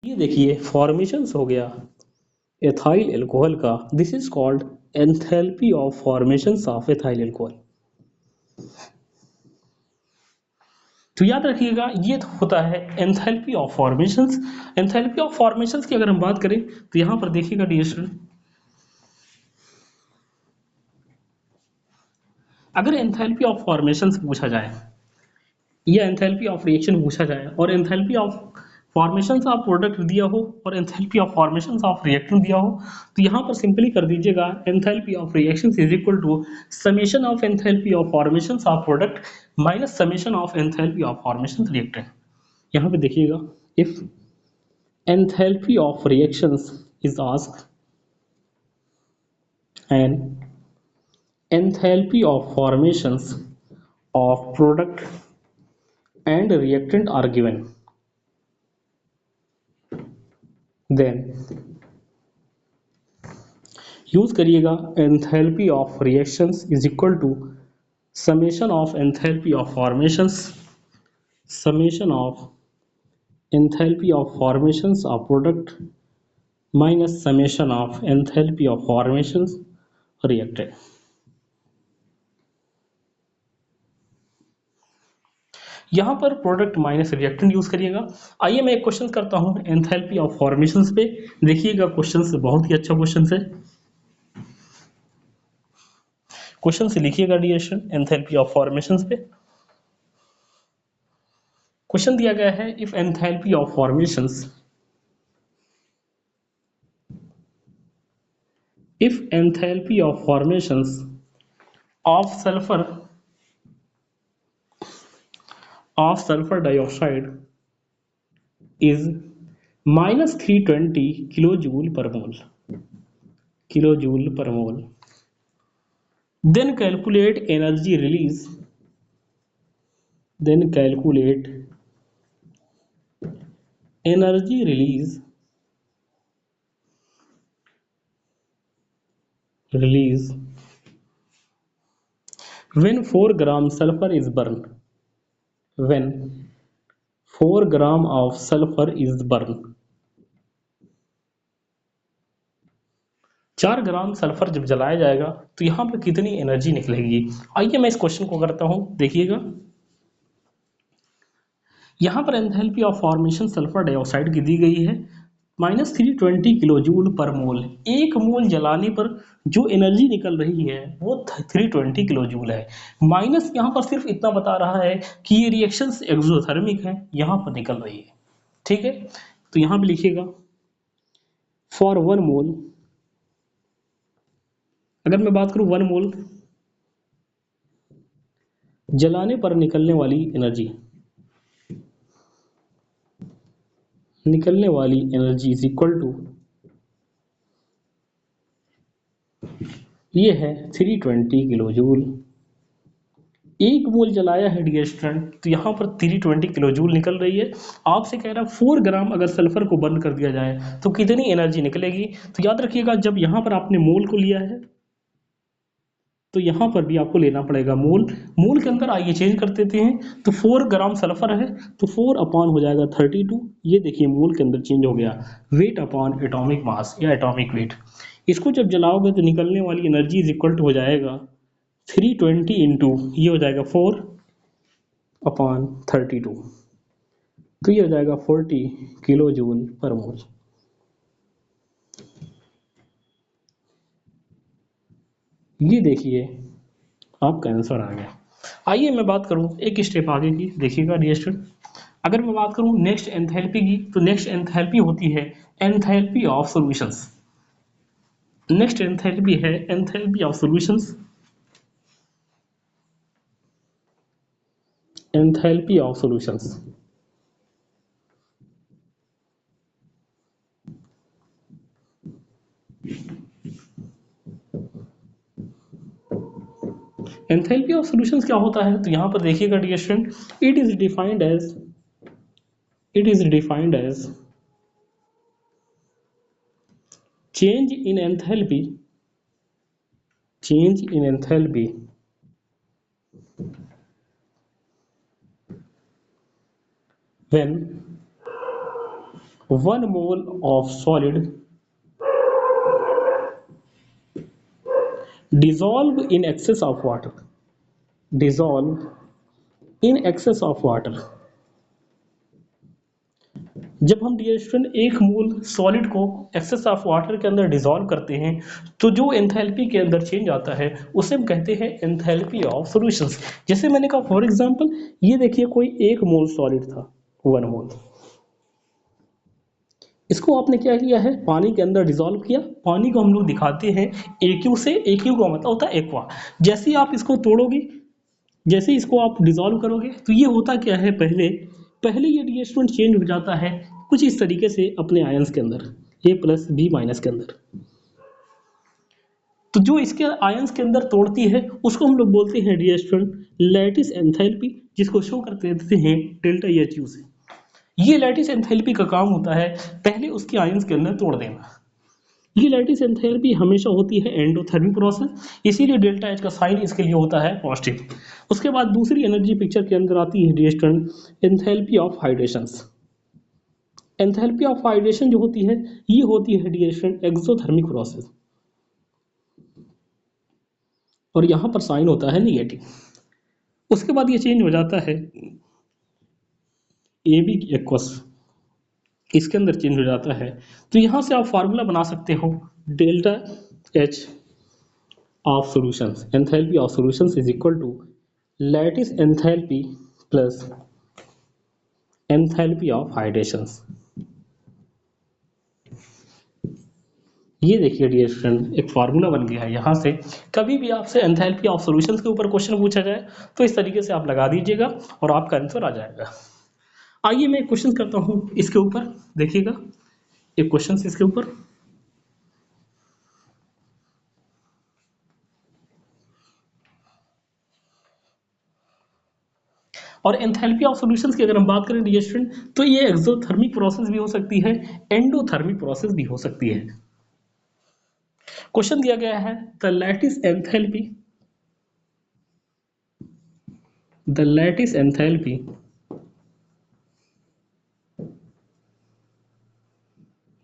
ये देखिए फॉर्मेशंस हो गया एथाइल अल्कोहल का। This is called enthalpy of formations of ethyl alcohol. तो याद रखिएगा ये होता है enthalpy of formations. Enthalpy of formations की अगर हम बात करें तो यहां पर देखिएगा डियर स्टूडेंट, अगर एंथैल्पी ऑफ फॉर्मेशंस पूछा जाए या एंथैल्पी ऑफ रिएक्शन पूछा जाए और enthalpy of formations of product दिया हो और enthalpy of formations of reactant दिया हो, तो यहाँ पर सिंपली कर दीजिएगा enthalpy of reactions is equal to summation of enthalpy of formations of product minus summation of enthalpy of formations reactant. यहाँ पे देखिएगा if enthalpy of reactions is asked and enthalpy of formations of product and reactant are given, then use करिएगा enthalpy of reactions is equal to summation of enthalpy of formations, summation of enthalpy of formations of product minus summation of enthalpy of formations reactant. यहाँ पर product minus reactant use करिएगा। आइए मैं एक question करता हूँ enthalpy of formations पे। देखिएगा क्वेश्चन बहुत ही अच्छा क्वेश्चन है। क्वेश्चन से लिखिएगा dear student enthalpy of formations पे। क्वेश्चन दिया गया है if enthalpy of formations, if enthalpy of formations of sulfur dioxide is minus 320 kilojoule per mole, then calculate energy release, release when 4 gram sulfur is burned, when 4 gram of sulfur is burned। 4 gram sulphur जब जलाया जाएगा तो यहाँ पर कितनी energy निकलेगी। आइए मैं इस क्वेश्चन को करता हूँ। देखिएगा यहाँ पर enthalpy of formation sulphur dioxide की दी गई है माइनस 320 किलो जूल पर मोल। एक मोल जलाने पर जो एनर्जी निकल रही है वो 320 किलो जूल है। माइनस यहाँ पर सिर्फ इतना बता रहा है कि ये रिएक्शंस एक्सोथर्मिक है, यहाँ पर निकल रही है। ठीक है, तो यहाँ पे लिखिएगा फॉर 1 मोल, अगर मैं बात करूं 1 मोल जलाने पर निकलने वाली एनर्जी इज इक्वल टू, ये है 320 किलो जूल। एक मोल जलाया है डियर स्टूडेंट तो यहाँ पर 320 किलो जूल निकल रही है। आपसे कह रहा है 4 ग्राम अगर सल्फर को बर्न कर दिया जाए तो कितनी एनर्जी निकलेगी। तो याद रखिएगा जब यहाँ पर आपने मोल को लिया है तो यहाँ पर भी आपको लेना पड़ेगा मोल। मोल के अंदर आइए चेंज कर देते हैं, तो 4 ग्राम सल्फर है तो 4 अपॉन हो जाएगा 32। ये देखिए मोल के अंदर चेंज हो गया, वेट अपॉन एटॉमिक मास या एटॉमिक वेट। इसको जब जलाओगे तो निकलने वाली एनर्जी इज इक्वल टू हो जाएगा 320 इंटू ये हो जाएगा 4 अपॉन 32, तो ये हो जाएगा 40 किलो जूल पर मोल। ये देखिए आपका आंसर आ गया। आइए मैं बात करूं एक स्टेप आगे की। देखिएगा डियर स्टूडेंट, अगर मैं बात करूं नेक्स्ट एंथैल्पी की तो नेक्स्ट एंथैल्पी होती है enthalpy of solutions. Next enthalpy है enthalpy of solutions, enthalpy of solutions. Enthalpy of solutions क्या होता है तो यहां पर देखिएगा dear student, it is defined as change in enthalpy when 1 mole of solid dissolve in excess of water, dissolve in excess of water। जब हम dear student एक मोल सॉलिड को एक्सेस ऑफ वाटर के अंदर डिसॉल्व करते हैं तो जो एंथैल्पी के अंदर चेंज आता है उसे हम कहते हैं एंथैल्पी ऑफ सॉल्यूशंस। जैसे मैंने कहा फॉर एग्जांपल ये देखिए कोई एक मोल सॉलिड था 1 मोल, इसको आपने क्या किया है पानी के अंदर डिसॉल्व किया। पानी को हम लोग दिखाते हैं AQ से, AQ का मतलब होता है एक्वा। जैसे ही आप इसको तोड़ोगे, जैसे इसको आप डिसॉल्व करोगे तो ये होता क्या है पहले पहले ये रिएक्शन चेंज हो जाता है कुछ इस तरीके से अपने आयंस के अंदर A+B- के अंदर। तो जो इसके आयंस के अंदर तोड़ती है उसको हम लोग बोलते हैं रिएक्शन लैटिस एंथैल्पी, जिसको शो करते हैं डेल्टा EHU से। ये लैटिस एंथैल्पी का काम होता है पहले उसके आयंस के अंदर तोड़ देना। ये लैटिस एंथैल्पी हमेशा होती है एंडोथर्मिक प्रोसेस, इसीलिए डेल्टा H का साइन इसके लिए होता है पॉजिटिव। उसके बाद दूसरी एनर्जी पिक्चर के अंदर आती है reaction enthalpy of hydrations. Enthalpy of hydration जो होती है ये होती है रिएक्शन एक्सोथर्मिक प्रोसेस, और यहाँ पर साइन होता है निगेटिव। उसके बाद ये चेंज हो जाता है AB एक्वस, इसके अंदर चेंज हो जाता है। तो यहाँ से आप फार्मूला बना सकते हो delta H of solutions, enthalpy of solutions is equal to lattice enthalpy plus enthalpy of hydrations। ये देखिए डियर स्टूडेंट एक फार्मूला बन गया है। यहाँ से कभी भी आपसे एंथैल्पी ऑफ सॉल्यूशंस के ऊपर क्वेश्चन पूछा जाए तो इस तरीके से आप लगा दीजिएगा और आपका आंसर आ जाएगा। आइए मैं एक क्वेश्चन करता हूँ इसके ऊपर, देखिएगा एक क्वेश्चन इसके ऊपर। और एंथैल्पी ऑफ सॉल्यूशंस की अगर हम बात करें डियर स्टूडेंट तो ये एक्सोथर्मिक प्रोसेस भी हो सकती है, एंडोथर्मिक प्रोसेस भी हो सकती है। क्वेश्चन दिया गया है the lattice enthalpy,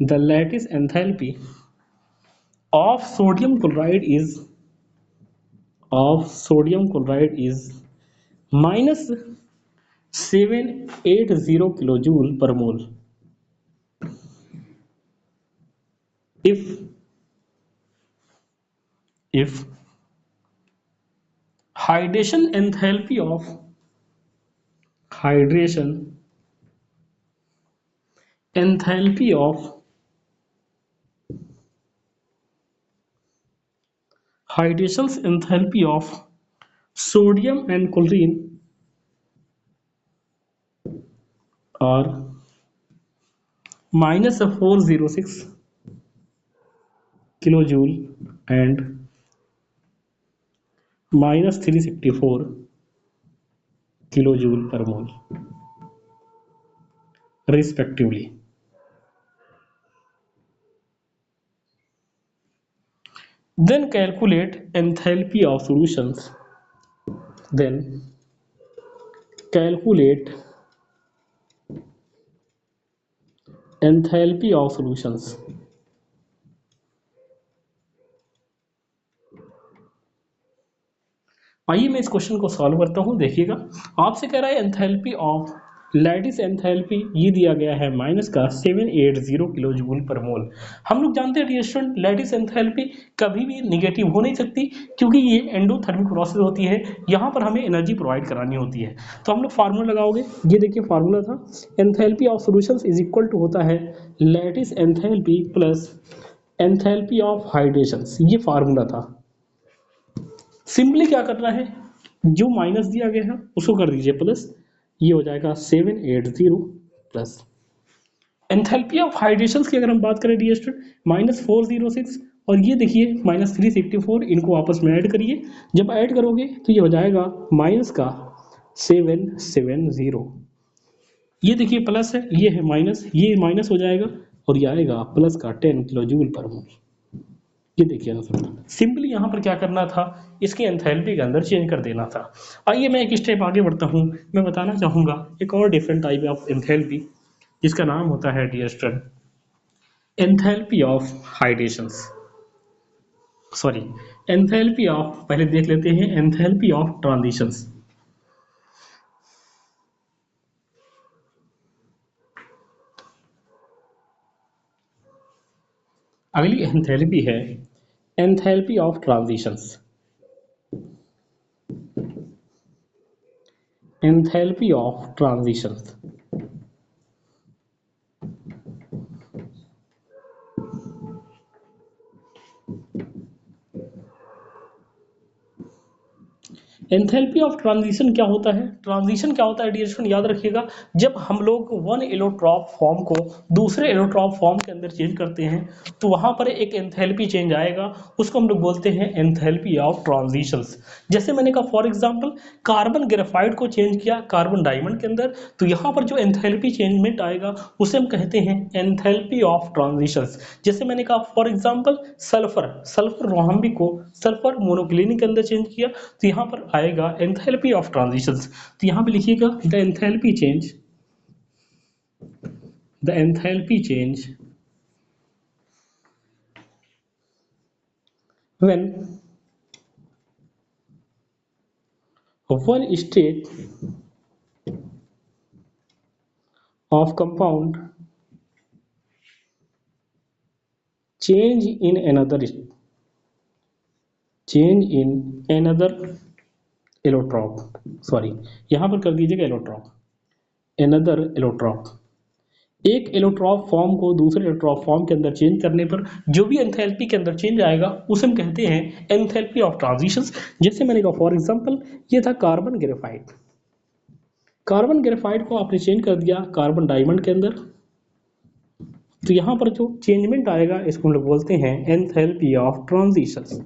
the lattice enthalpy of sodium chloride is minus 780 kilojoule per mole if hydration enthalpy of sodium and chlorine are minus 406 kilojoule and minus 364 kilojoule per mole respectively, then calculate enthalpy of solutions, then calculate enthalpy of solutions। आइए मैं इस question को solve करता हूं। देखिएगा आपसे कह रहा है एंथैल्पी ऑफ लैटिस एंथैल्पी ये दिया गया है माइनस का 780 किलो जूल पर मोल। हम लोग जानते हैं स्टूडेंट लैटिस एंथैल्पी कभी भी निगेटिव हो नहीं सकती क्योंकि ये एंडोथर्मिक प्रोसेस होती है, यहाँ पर हमें एनर्जी प्रोवाइड करानी होती है। तो हम लोग फार्मूला लगाओगे, ये देखिए फार्मूला था enthalpy of solutions is equal to होता है lattice enthalpy plus enthalpy of hydrations, ये फार्मूला था। सिंपली क्या करना है जो माइनस दिया गया है उसको कर दीजिए प्लस, ये हो जाएगा 780 प्लस एंथैल्पी ऑफ हाइड्रेशंस की अगर हम बात करें डियर स्टूडेंट -406 और ये देखिए -364, इनको आपस में ऐड करिए। जब ऐड करोगे तो ये हो जाएगा माइनस का 770, ये देखिए प्लस है, ये है माइनस, ये माइनस हो जाएगा और ये आएगा प्लस का 10 किलो जूल पर मोल। ये देखिए आंसर, सिंपली यहाँ पर क्या करना था इसके एंथैल्पी के अंदर चेंज कर देना था। आइए मैं एक स्टेप आगे बढ़ता हूँ, मैं बताना चाहूँगा एक और डिफरेंट टाइप ऑफ एंथैल्पी इसका नाम होता है dear student enthalpy of hydrations, sorry enthalpy of, पहले देख लेते हैं एंथैल्पी ऑफ ट्रांजिशंस। अगली एंथैल्पी है enthalpy of transitions. Enthalpy of transitions, enthalpy of transition क्या होता है? ट्रांजिशन क्या होता है डियर स्टूडेंट, याद रखिएगा, जब हम लोग वन एलोट्रॉप फॉर्म को दूसरे एलोट्रॉप फॉर्म के अंदर चेंज करते हैं तो वहां पर एक एंथैल्पी चेंज आएगा, उसको हम लोग बोलते हैं एंथैल्पी ऑफ ट्रांजिशंस। जैसे मैंने कहा फॉर एग्जांपल कार्बन ग्रेफाइट को चेंज किया कार्बन डायमंड के अंदर, तो यहाँ पर जो एंथैल्पी चेंजमेंट आएगा उसे हम कहते हैं एंथैल्पी ऑफ ट्रांजिशंस। जैसे मैंने कहा फॉर एग्जांपल सल्फर सल्फर रोहम्बिक को सल्फर मोनोक्लिनिक के अंदर चेंज किया तो यहाँ पर आएगा एंथैल्पी ऑफ ट्रांजिशंस। तो यहाँ पे लिखिएगा the enthalpy change when one state of compound change in another allotrope, sorry यहाँ पर कर दीजिएगा एलोट्रॉप, another एलोट्रॉप, एक एलोट्रॉप फॉर्म को दूसरे एलोट्रॉप फॉर्म के अंदर चेंज करने पर जो भी एंथैल्पी के अंदर चेंज आएगा उसे हम कहते हैं एंथैल्पी ऑफ ट्रांजिशंस। जैसे मैंने कहा फॉर एग्जांपल ये था कार्बन ग्रेफाइट, कार्बन ग्रेफाइट को आपने चेंज कर दिया कार्बन डायमंड के अंदर, तो यहाँ पर जो चेंजमेंट आएगा इसको हम लोग बोलते हैं एंथैल्पी ऑफ ट्रांजिशंस।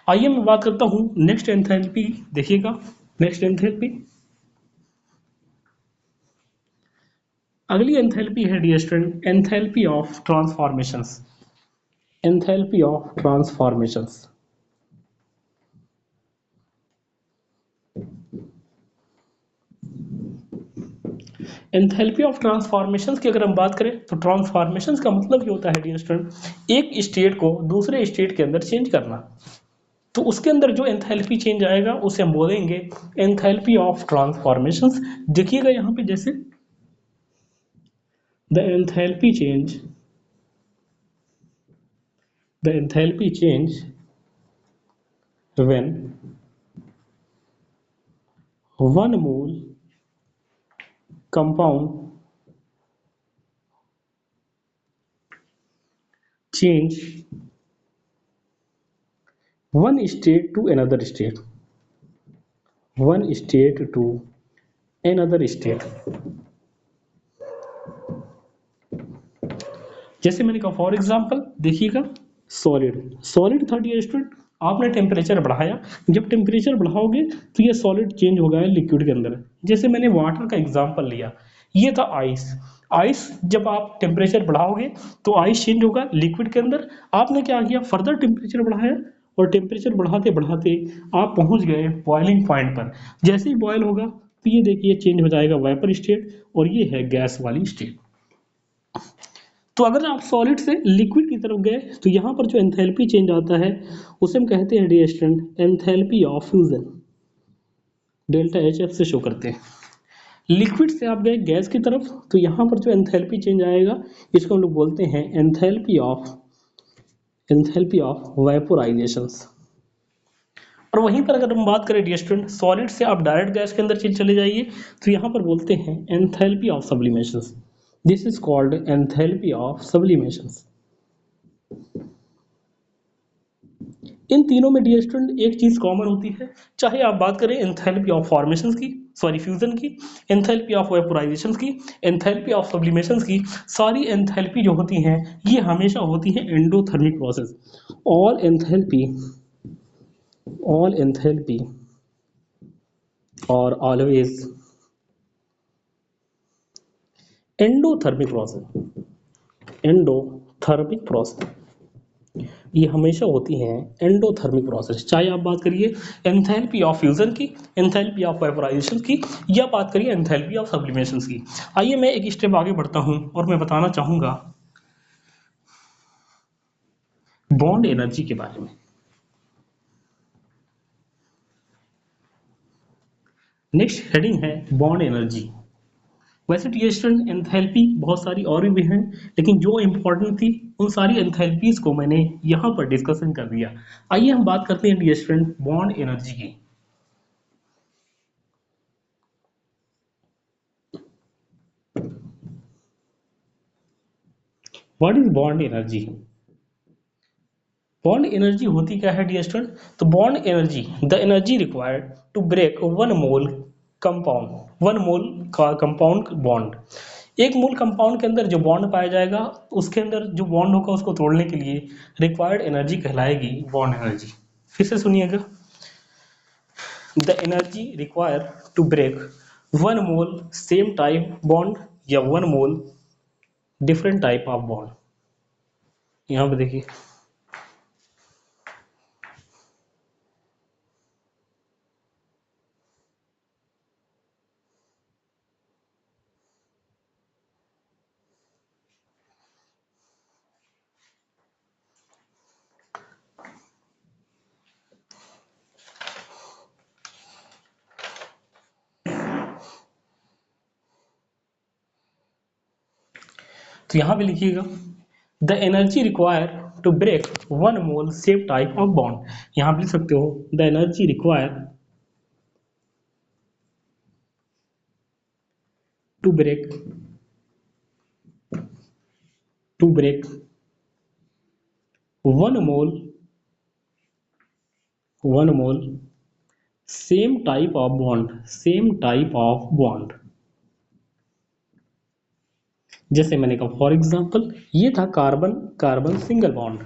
आइए मैं बात करता हूँ नेक्स्ट एंथैल्पी, देखिएगा नेक्स्ट एंथैल्पी, अगली एंथैल्पी है dear student enthalpy of transformations. Enthalpy of transformations, enthalpy of transformations की अगर हम बात करें तो ट्रांसफॉर्मेशंस का मतलब ये होता है डियर स्टूडेंट एक स्टेट को दूसरे स्टेट के अंदर चेंज करना, तो उसके अंदर जो एंथैल्पी चेंज आएगा उसे हम बोलेंगे एंथैल्पी ऑफ ट्रांसफॉर्मेशंस। देखिएगा यहाँ पे जैसे the enthalpy change when one mole compound change one state to another state, one state to another state। जैसे मैंने कहा फॉर एग्जांपल देखिएगा सॉलिड था डियर स्टूडेंट, आपने टेम्परेचर बढ़ाया, जब टेम्परेचर बढ़ाओगे तो ये सॉलिड चेंज हो गया लिक्विड के अंदर। जैसे मैंने वाटर का एग्जांपल लिया, ये था आइस, आइस जब आप टेम्परेचर बढ़ाओगे तो आइस चेंज होगा लिक्विड के अंदर। आपने क्या किया फर्दर टेम्परेचर बढ़ाया और टेम्परेचर बढ़ाते बढ़ाते आप पहुंच गए बॉइलिंग पॉइंट पर, जैसे ही बॉयल होगा तो ये देखिए चेंज हो जाएगा वेपर स्टेट और ये है गैस वाली स्टेट। तो अगर आप सॉलिड से लिक्विड की तरफ गए तो यहाँ पर जो एंथैल्पी चेंज आता है उसे हम कहते हैं dear student enthalpy of fusion, delta H F से शो करते हैं। लिक्विड से आप गए गैस की तरफ तो यहाँ पर जो एंथैल्पी चेंज आएगा इसको हम लोग बोलते हैं एंथैल्पी ऑफ वेपोराइजेशंस। और वहीं पर अगर हम बात करें डियर स्टूडेंट सॉलिड से आप डायरेक्ट गैस के अंदर चले जाइए तो यहाँ पर बोलते हैं enthalpy of sublimations. This is called enthalpy of sublimations. इन तीनों में डियर स्टूडेंट एक चीज कॉमन होती है, चाहे आप बात करें एंथैल्पी ऑफ फॉर्मेशंस की, सॉरी फ्यूजन की, एंथैल्पी ऑफ वेपोराइजेशन की, एंथैल्पी ऑफ सब्लिमेशंस की, सारी एंथैल्पी जो होती हैं ये हमेशा होती हैं एंडोथर्मिक प्रोसेस। ऑल एंथैल्पी और ऑलवेज एंडोथर्मिक प्रोसेस, ये हमेशा होती हैं एंडोथर्मिक प्रोसेस, चाहे आप बात करिए एंथैल्पी ऑफ फ्यूजन की, एंथैल्पी ऑफ वेपोराइजेशन की, या बात करिए एंथैल्पी ऑफ सब्लिमेशन की। आइए मैं एक स्टेप आगे बढ़ता हूं और मैं बताना चाहूंगा बॉन्ड एनर्जी के बारे में। नेक्स्ट हेडिंग है बॉन्ड एनर्जी। वैसे टी स्टूडेंट एंथैल्पी बहुत सारी और भी हैं, लेकिन जो इंपॉर्टेंट थी उन सारी एंथैल्पीज को मैंने यहाँ पर डिस्कशन कर दिया। आइए हम बात करते हैं टी स्टूडेंट बॉन्ड एनर्जी की। What is bond energy? Bond energy होती क्या है डियर स्टूडेंट? तो bond energy the energy required to break one mole compound, one mole का कंपाउंड बॉन्ड। एक मोल कंपाउंड के अंदर जो बॉन्ड पाया जाएगा, उसके अंदर जो बॉन्ड होगा उसको तोड़ने के लिए रिक्वायर्ड एनर्जी कहलाएगी बॉन्ड एनर्जी। फिर से सुनिएगा, the energy required to break one mole same type bond या one mole different type of bond. यहाँ पे देखिए, तो यहाँ पे लिखिएगा the energy require to break one mole same type of bond. यहाँ पे लिख सकते हो the energy require to break one mole same type of bond, same type of bond. जैसे मैंने कहा फॉर एग्जांपल ये था कार्बन कार्बन सिंगल बॉन्ड,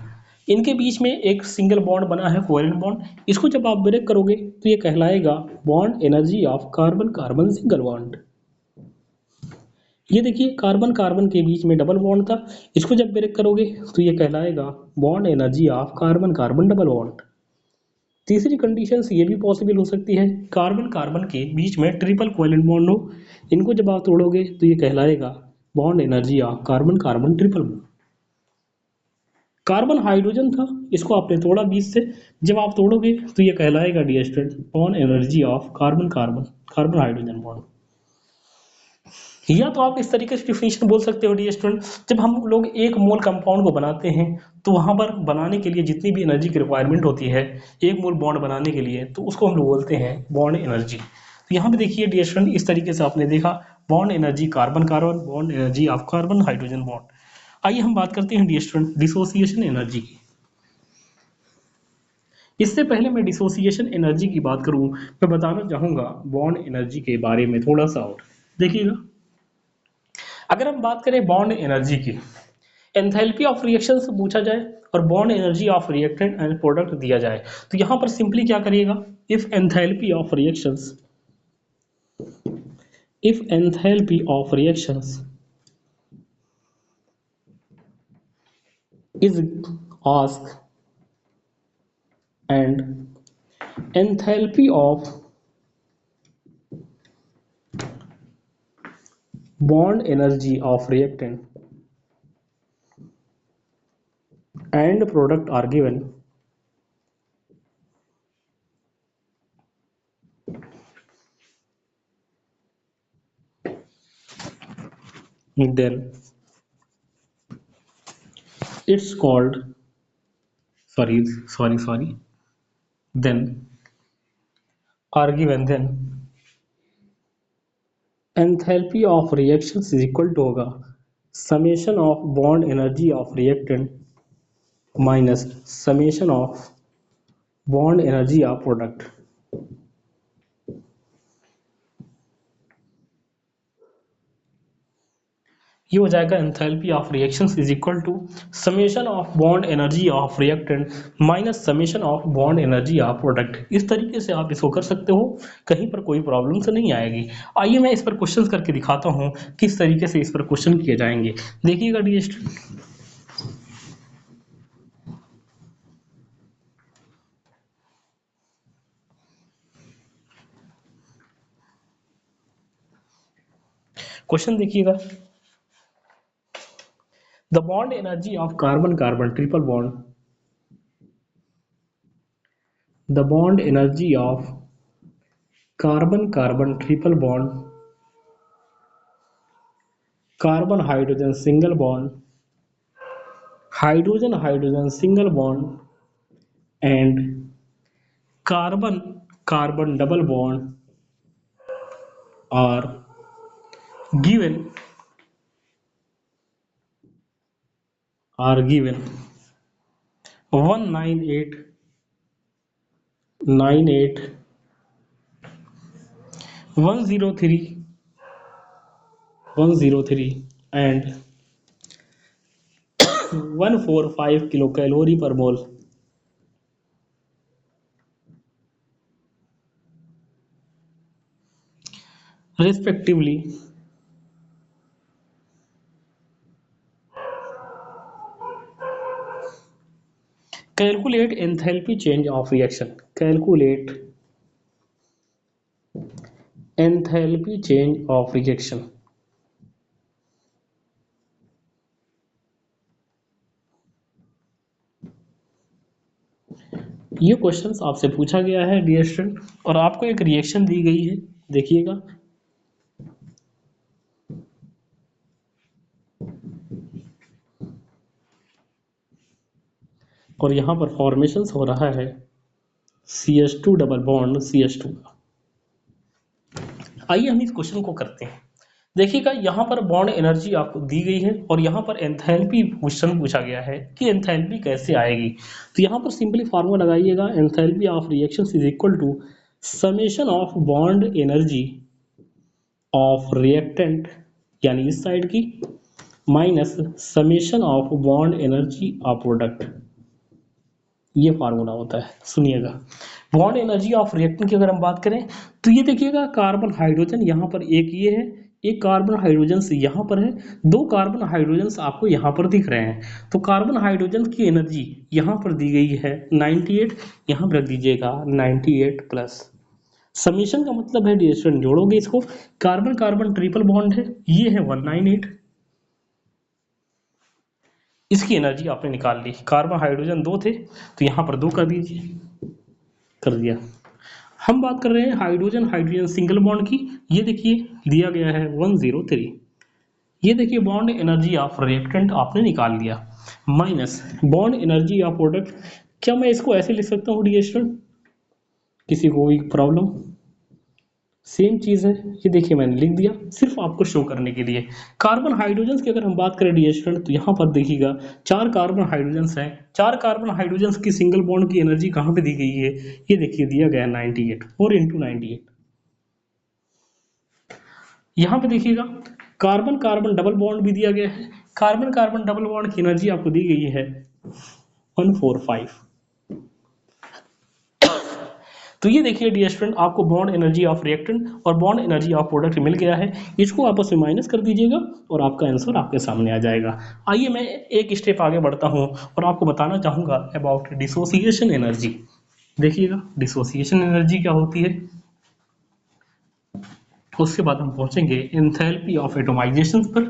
इनके बीच में एक सिंगल बॉन्ड बना है कोवेलेंट बॉन्ड। इसको जब आप ब्रेक करोगे तो ये कहलाएगा bond energy of carbon carbon single bond. ये देखिए कार्बन कार्बन के बीच में डबल बॉन्ड था, इसको जब ब्रेक करोगे तो ये कहलाएगा bond energy of carbon carbon double bond. तीसरी कंडीशन से ये भी पॉसिबल हो सकती है कार्बन कार्बन के बीच में ट्रिपल कोवेलेंट बॉन्ड हो, इनको जब आप तोड़ोगे तो ये कहलाएगा bond energy of carbon carbon triple bond. Carbon hydrogen था, इसको आपने तोड़ा बीच से, जब आप तोड़ोगे तो ये कहलाएगा dear student bond energy of carbon carbon carbon hydrogen bond. या तो आप इस तरीके से डिफिनेशन बोल सकते हो डियर स्टूडेंट, जब हम लोग एक मोल कंपाउंड को बनाते हैं तो वहां पर बनाने के लिए जितनी भी एनर्जी की रिक्वायरमेंट होती है एक मोल बॉन्ड बनाने के लिए, तो उसको हम लोग बोलते हैं बॉन्ड एनर्जी। तो यहाँ पे देखिए डियर स्टूडेंट इस तरीके से आपने देखा bond energy carbon carbon, bond energy of carbon hydrogen bond. आइए हम बात करते हैं डियर स्टूडेंट डिसोसिएशन एनर्जी की। इससे पहले मैं डिसोसिएशन एनर्जी की बात करूं, मैं बताना चाहूंगा बॉन्ड एनर्जी के बारे में थोड़ा सा और। देखिएगा, अगर हम बात करें बॉन्ड एनर्जी की, एंथैल्पी ऑफ रिएक्शन से पूछा जाए और bond energy of reactant and product दिया जाए, तो यहां पर सिंपली क्या करिएगा, if enthalpy of reactions, if enthalpy of reactions is asked and enthalpy of bond energy of reactant and product are given, then it's called sorry then are given, then enthalpy of reactions is equal to होगा summation of bond energy of reactant minus summation of bond energy of product। ये हो जाएगा enthalpy of reactions is equal to summation of bond energy of reactant minus summation of bond energy of product. इस तरीके से आप इसको कर सकते हो, कहीं पर कोई प्रॉब्लम तो नहीं आएगी। आइए मैं इस पर क्वेश्चंस करके दिखाता हूँ किस तरीके से इस पर क्वेश्चन किए जाएंगे। देखिएगा डियर, क्वेश्चन देखिएगा, the bond energy of carbon carbon triple bond, the bond energy of carbon carbon triple bond, carbon hydrogen single bond, hydrogen hydrogen single bond and carbon carbon double bond are given, are given 198, 98, 103, 103 and 145 kilocalorie per mole respectively. Calculate enthalpy change of reaction. Calculate enthalpy change of reaction. ये questions आपसे पूछा गया है dear student, और आपको एक reaction दी गई है, देखिएगा। और यहाँ पर फॉर्मेशंस हो रहा है CH2 डबल बॉन्ड CH2। आइए हम इस क्वेश्चन को करते हैं। देखिएगा, यहाँ पर बॉन्ड एनर्जी आपको दी गई है और यहाँ पर एंथैल्पी क्वेश्चन पूछा गया है कि एंथैल्पी कैसे आएगी। तो यहाँ पर सिंपली फार्मूला लगाइएगा, enthalpy of reaction is equal to summation of bond energy of reactant, यानी इस साइड की, minus summation of bond energy of product. ये फार्मूला होता है, सुनिएगा। बॉन्ड एनर्जी ऑफ रिएक्टेंट की अगर हम बात करें तो ये देखिएगा, कार्बन हाइड्रोजन यहाँ पर एक ये है, एक कार्बन हाइड्रोजन यहाँ पर है, दो कार्बन हाइड्रोजन आपको यहाँ पर दिख रहे हैं। तो कार्बन हाइड्रोजन की एनर्जी यहाँ पर दी गई है 98, यहाँ पर रख दीजिएगा 98 प्लस समीशन का मतलब है डियर स्टूडेंट, जोड़ोगे इसको, कार्बन कार्बन ट्रिपल बॉन्ड है, ये है 198, इसकी एनर्जी आपने निकाल ली। कार्बन हाइड्रोजन दो थे तो यहाँ पर दो कर दीजिए, कर दिया। हम बात कर रहे हैं हाइड्रोजन हाइड्रोजन सिंगल बॉन्ड की, ये देखिए दिया गया है 103। ये देखिए बॉन्ड एनर्जी ऑफ रिएक्टेंट आपने निकाल लिया, minus bond energy of product. क्या मैं इसको ऐसे लिख सकता हूँ डियर स्टूडेंट, किसी को कोई प्रॉब्लम? सेम चीज़ है, ये देखिए मैंने लिख दिया सिर्फ आपको शो करने के लिए। कार्बन हाइड्रोजन की अगर हम बात करें डियर स्टूडेंट, तो यहाँ पर देखिएगा चार कार्बन हाइड्रोजन हैं, चार कार्बन हाइड्रोजन की सिंगल बॉन्ड की एनर्जी कहाँ पे दी गई है, ये देखिए दिया गया है 98, 4 इंटू 98। यहाँ पे देखिएगा कार्बन कार्बन डबल बॉन्ड भी दिया गया है, कार्बन कार्बन डबल बॉन्ड की एनर्जी आपको दी गई है 145। तो ये देखिए डियर स्टूडेंट, आपको बॉन्ड एनर्जी ऑफ रिएक्टेंट और बॉन्ड एनर्जी ऑफ प्रोडक्ट मिल गया है। इसको आपस में माइनस कर दीजिएगा और आपका आंसर आपके सामने आ जाएगा। आइए मैं एक स्टेप आगे बढ़ता हूँ और आपको बताना चाहूँगा अबाउट डिसोसिएशन एनर्जी। देखिएगा डिसोसिएशन एनर्जी क्या होती है, उसके बाद हम पहुंचेंगे एंथैल्पी ऑफ एटोमाइजेशन पर।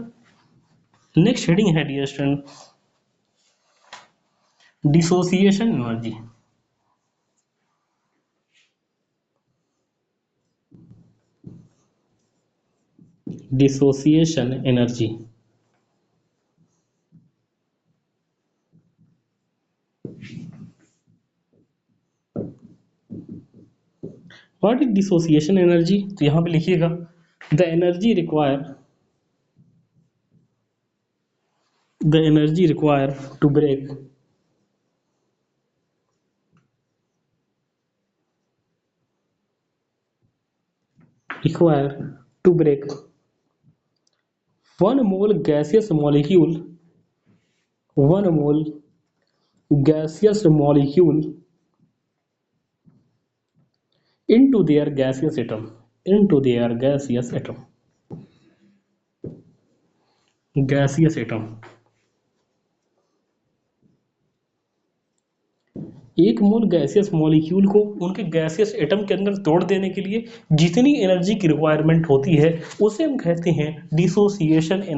नेक्स्ट हेडिंग है dear student dissociation energy. Dissociation energy, what is dissociation energy? तो यहाँ पे लिखिएगा the energy require to break one mole gaseous molecule, one mole gaseous molecule into their gaseous atom, into their gaseous atom, gaseous atom एक मोल gaseous molecule को उनके gaseous atom के अंदर तोड़ देने के लिए जितनी एनर्जी की रिक्वायरमेंट होती है उसे हम कहते हैं डिसोसिएशन